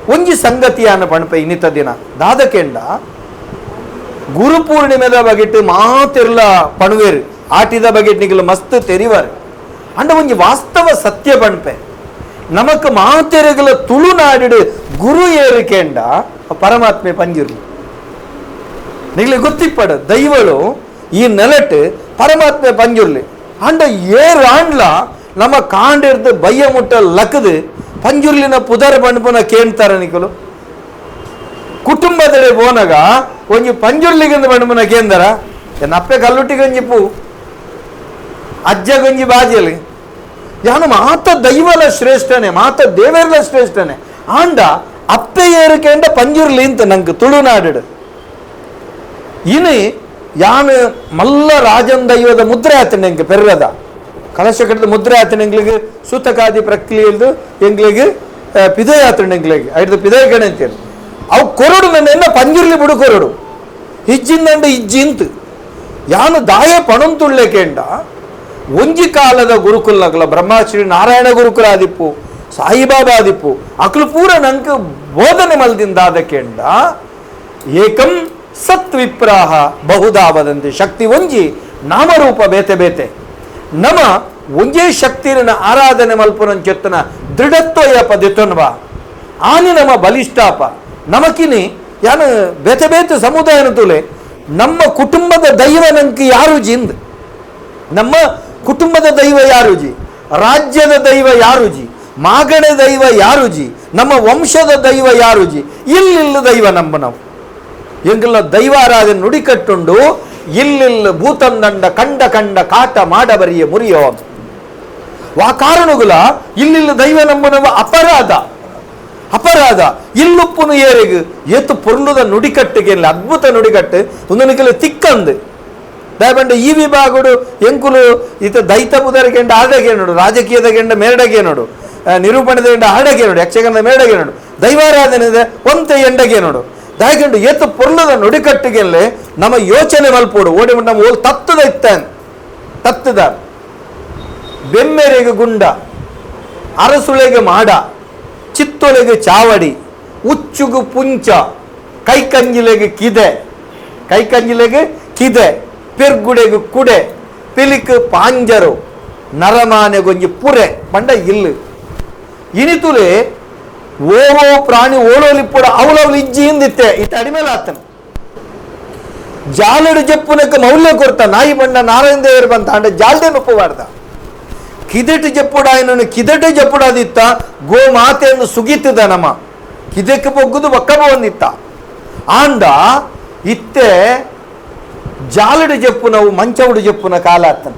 ಒಂಜಿ ಸಂಗತಿಯನ್ನು ಪಣಪೆ ಇನ್ನಿತ ದಿನ ದಾದಕೆಂಡ ಗುರುಪೂರ್ಣಿಮೆದ ಬಗೆಟ್ ಮಾತಿರ್ಲ ಪಣುವೆರು ಆಟಿದ ಬಗೆಟ್ ನಿಗಲು ಮಸ್ತ್ ತೆರಿವರು ಅಂಡ ಒಂಜಿ ವಾಸ್ತವ ಸತ್ಯ ಪಣಪೆ ನಮಕ್ ಮಾತೆರೆಗಳ ತುಳುನಾಡಿಡು ಗುರು ಏರಿಕೆಂಡ ಪರಮಾತ್ಮೆ ಪಂಜಿರ್ಲಿ ನಿಗಲಿ ಗೊತ್ತಿಪ್ಪಡು ದೈವಳು ಈ ನೆಲಟ್ ಪರಮಾತ್ಮೆ ಪಂಜುರ್ಲಿ ಅಂಡ ಏರಾಂಡ್ಲ ನಮ್ಮ ಕಾಂಡಿರ್ದು ಬಯ್ಯ ಮುಟ್ಟ ಲಕ್ಕದು ಪಂಜುರ್ಲಿನ ಪುದರ ಪಣಪುನ ಕೇಳ್ತಾರ ನಿಕಲು ಕುಟುಂಬದಡೆ ಪೋನಗ ಒಂಜಿ ಪಂಜುರ್ಲಿಗಂದು ಪಣಪುನ ಕೇಂದರ ನಪ್ಪೆ ಕಲ್ಲುಟ್ಟಿ ಗಂಜಿಪ್ಪು ಅಜ್ಜ ಗಂಜಿ ಬಾಜಿಯಲ್ಲಿ ಯಾನು ಮಾತ ದೈವಲ ಶ್ರೇಷ್ಠನೆ ಮಾತ ದೇವೇರ್ಲ ಶ್ರೇಷ್ಠನೆ ಆಂಡ ಅಪ್ಪೆ ಏರಿಕೆಂಡ ಪಂಜುರ್ಲಿ ಅಂತ ನಂಗೆ ತುಳುನಾಡು ಇನಿ ಯಾನು ಮಲ್ಲ ರಾಜನ್ ದೈವದ ಮುದ್ರೆ ಆತನ ಎಂಗೆ ಪೆರ್ರದ ಕಲಶ ಕಟ್ಟದ ಮುದ್ರೆ ಆತನ ಎಂಗ್ಲಿಗೆ ಸೂತಕಾದಿ ಪ್ರಕ್ರಿಯೆದು ಎಂಗ್ಲಿಗೆ ಪಿದಯ ಆತನ ಎಂಗ್ಲಿಗೆ ಐದು ಪಿದಯ ಗಣ ಅಂತೇಳಿ ಅವು ಕೊರಡು ನನ್ನ ಪಂಜುರ್ಲಿ ಬಿಡು ಕೊರಡು ಹಿಜ್ಜಿಂದಂಡ ಹಿಜ್ಜಿಂತ ಯಾನು ದಾಯ ಪಣಂತುಳ್ಳೆಕೆಂಡ ಒಂಜಿ ಕಾಲದ ಗುರುಕುಲ್ನಗಲ ಬ್ರಹ್ಮಶ್ರೀ ನಾರಾಯಣ ಗುರುಕುಲ ಆದಿಪ್ಪು ಸಾಯಿಬಾಬಾ ಆದಿಪ್ಪು ಅಕ್ಲು ಪೂರ ನಂಗೆ ಬೋಧನೆ ಮಲ್ದಿಂದಾದಕೆಂಡ ಏಕಂ ಸತ್ ವಿಪ್ರಾಹ ಬಹುದಾ ವದಂತಿ ಶಕ್ತಿ ಒಂಜಿ ನಾಮರೂಪ ಬೇತೆ ಬೇತೆ ನಮ ಒಂಜೇ ಶಕ್ತಿನ ಆರಾಧನೆ ಮಲ್ಪುನ ಚೆತ್ತನ ದೃಢತ್ವಯ ಪದಿತನ್ವ ಆನಿ ನಮ ಬಲಿಷ್ಠಾಪ ನಮಕಿನಿ ಯಾನು ಬೇತೆ ಬೇತೆ ಸಮುದಾಯನ ತುಲೆ ನಮ್ಮ ಕುಟುಂಬದ ದೈವ ನಂಗೆ ಯಾರು ಜಿಂದ್ ನಮ್ಮ ಕುಟುಂಬದ ದೈವ ಯಾರು ಜಿ ರಾಜ್ಯದ ದೈವ ಯಾರು ಜಿ ಮಾಗಣೆ ದೈವ ಯಾರು ಜಿ ನಮ್ಮ ವಂಶದ ದೈವ ಯಾರು ಜಿ ಇಲ್ಲಿಲ್ಲ ದೈವ ನಮ್ಮ ನಾವು ಎಂಗೆಲ್ಲ ದೈವಾರಾಧನೆ ನುಡಿಕಟ್ಟುಂಡು ಇಲ್ಲಿಲ್ಲ ಭೂತಂದಂಡ ಕಂಡ ಕಂಡ ಕಾಟ ಮಾಡಬರಿಯ ಮುರಿಯೋ ಆ ಕಾರಣಗುಲ ಇಲ್ಲಿಲ್ಲ ದೈವ ನಂಬನವ ಅಪರಾಧ ಇಲ್ಲುಪ್ಪುನು ಏರಿಗು ಏತು ಪೊರ್ಲುದ ನುಡಿಕಟ್ಟಿಗೆ ಅದ್ಭುತ ನುಡಿಕಟ್ಟು ಒಂದೊಂದು ತಿಕ್ಕಂದು ದಯಪಂಡ ಈ ವಿಭಾಗಡು ಎಂಕುಲು ಈತ ದೈತ ಬುಧರಿಗೆಂಡ ಆಡಗೆ ನೋಡು ರಾಜಕೀಯದ ಗೆಂಡ ಮೇರಡಗೆ ನೋಡು ನಿರೂಪಣದ ಗೆಂಡ ಆಡಗೆ ನೋಡು ಯಕ್ಷಗಾನದ ಮೇರಡಗೆ ನೋಡು ದೈವಾರಾಧನೆ ಒಂತೆ ಎಂಡಗೆ ನೋಡು ದಯಗಂಡು ಏತು ಪೊರ್ಲದ ನುಡಿಕಟ್ಟಿಗೆಲ್ಲೇ ನಮ್ಮ ಯೋಚನೆ ಮಲ್ಪೋಡು ಓಡಿ ನಮ್ಮ ಓಲ್ ತತ್ತದ ಇತ್ತಾನೆ ತತ್ತದ ಬೆಮ್ಮೆರೆಗೆ ಗುಂಡ ಅರಸುಳೆಗೆ ಮಾಡ ಚಿತ್ತೊಳೆಗೆ ಚಾವಡಿ ಉಚ್ಚುಗು ಪುಂಚ ಕೈಕಂಜಿಲೆಗೆ ಕಿದೆ ಪೆರ್ಗುಡೆಗೆ ಕುಡೆ ಪಿಲಿಕ್ ಪಾಂಜರು ನರಮಾನೆಗೊಂಜಿ ಪುರೆ ಬಂಡ ಇಲ್ಲು ಇನಿತುಲೆ ಓವೋ ಪ್ರಾಣಿ ಓಳೋಲಿಪ್ಪುಡ ಅವಳವಳು ಇಜ್ಜಿಯಿಂದಿತ್ತೆ ಇತ್ತ ಅಡಿಮೇಲೆ ಆತನ ಜಾಲಡು ಜಪ್ಪುನಕ್ಕೆ ಮೌಲ್ಯ ಕೊಡ್ತ ನಾಯಿ ಬಣ್ಣ ನಾರಾಯಣ ದೇವರು ಬಂತ ಅಂಡ ಜಾಲ್ದೆ ನೊಪ್ಪಬಾರ್ದ ಕಿದೆಟು ಜಪ್ಪುಡ ಏನನ್ನು ಕಿದೆಟು ಜಪ್ಪುಡದಿತ್ತ ಗೋ ಮಾತೆಯನ್ನು ಸುಗಿತದ ನಮ್ಮ ಕಿದಕ್ಕೆ ಬೊಗ್ಗುದು ಒಕ್ಕಬ ಒಂದಿತ್ತ ಆಂಡ ಇತ್ತೆ ಜಾಲಡು ಜಪ್ಪು ನಾವು ಮಂಚವುಡು ಜಪ್ಪುನ ಕಾಲ ಆತನ